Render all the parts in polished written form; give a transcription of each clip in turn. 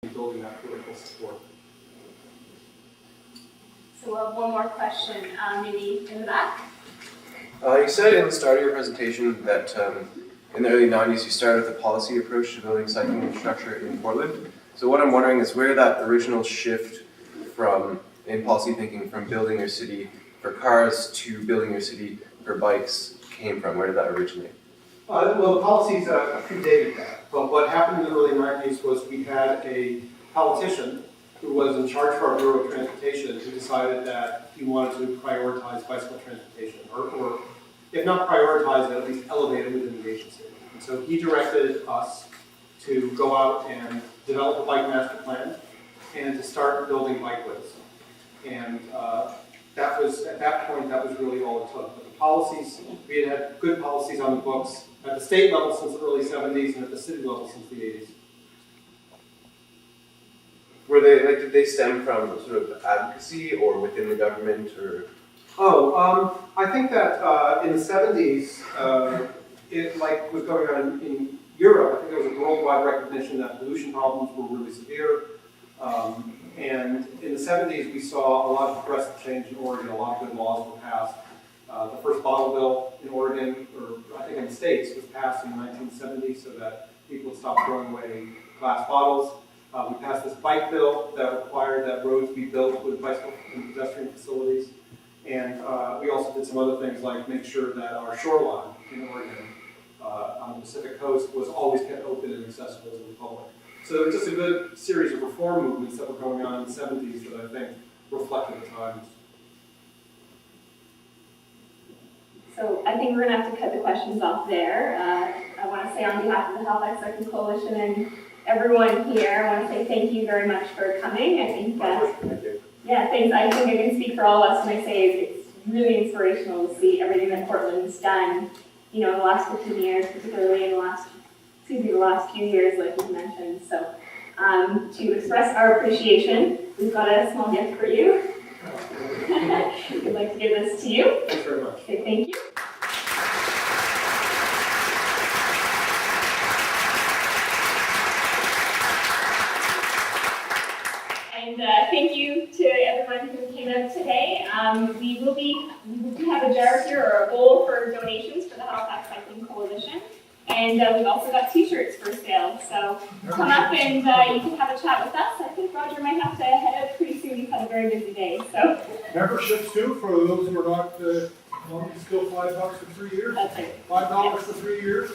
building that political support. So we'll have one more question, maybe in the back. You said in the start of your presentation that in the early 90s you started with a policy approach to building cycling infrastructure in Portland. So what I'm wondering is where that original shift in policy thinking from building your city for cars to building your city for bikes came from. Where did that originate? Well, the policies predated that, but what happened in the early 90s was we had a politician who was in charge of our Bureau of Transportation who decided that he wanted to prioritize bicycle transportation, or if not prioritize it, at least elevate it within the agency. And so he directed us to go out and develop a bike master plan and to start building bikeways. And that was, at that point, that was really all it took. But the policies, we had good policies on the books at the state level since the early 70s and at the city level since the 80s. Were they did they stem from sort of advocacy or within the government or? I think that in the 70s, it like was going on in Europe. I think there was a worldwide recognition that pollution problems were really severe. And in the 70s, we saw a lot of progressive change in Oregon. A lot of good laws were passed. The first bottle bill in Oregon, or I think in the States, was passed in the 1970s so that people would stop throwing away glass bottles. We passed this bike bill that required that roads be built with bicycle and pedestrian facilities. And we also did some other things like make sure that our shoreline in Oregon on the Pacific coast was always kept open and accessible to the public. So it was just a good series of reform movements that were going on in the 70s that I think reflected the times. So I think we're going to have to cut the questions off there. I want to say on behalf of the Halifax Cycling Coalition and everyone here, I want to say thank you very much for coming. I think Thank you. yeah, thanks. I think I can speak for all of us when I say it's really inspirational to see everything that Portland's done, you know, in the last 15 years, particularly in the last few years, like you mentioned. So to express our appreciation, we've got a small gift for you. We'd like to give this to you. Thanks very much. Okay, thank you. And thank you to everyone who came out today. We do have a jar here or a bowl for donations for the Halifax Cycling Coalition. And we've also got t-shirts for sale. So come up and you can have a chat with us. I think Roger might have to head out pretty soon. He's had a very busy day. So memberships too, for those who are not, still $5 for 3 years. that's it. $5 for 3 years.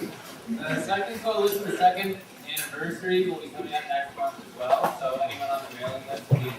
Cycling Coalition's second anniversary will be coming up next month as well, so anyone on the mailing list will be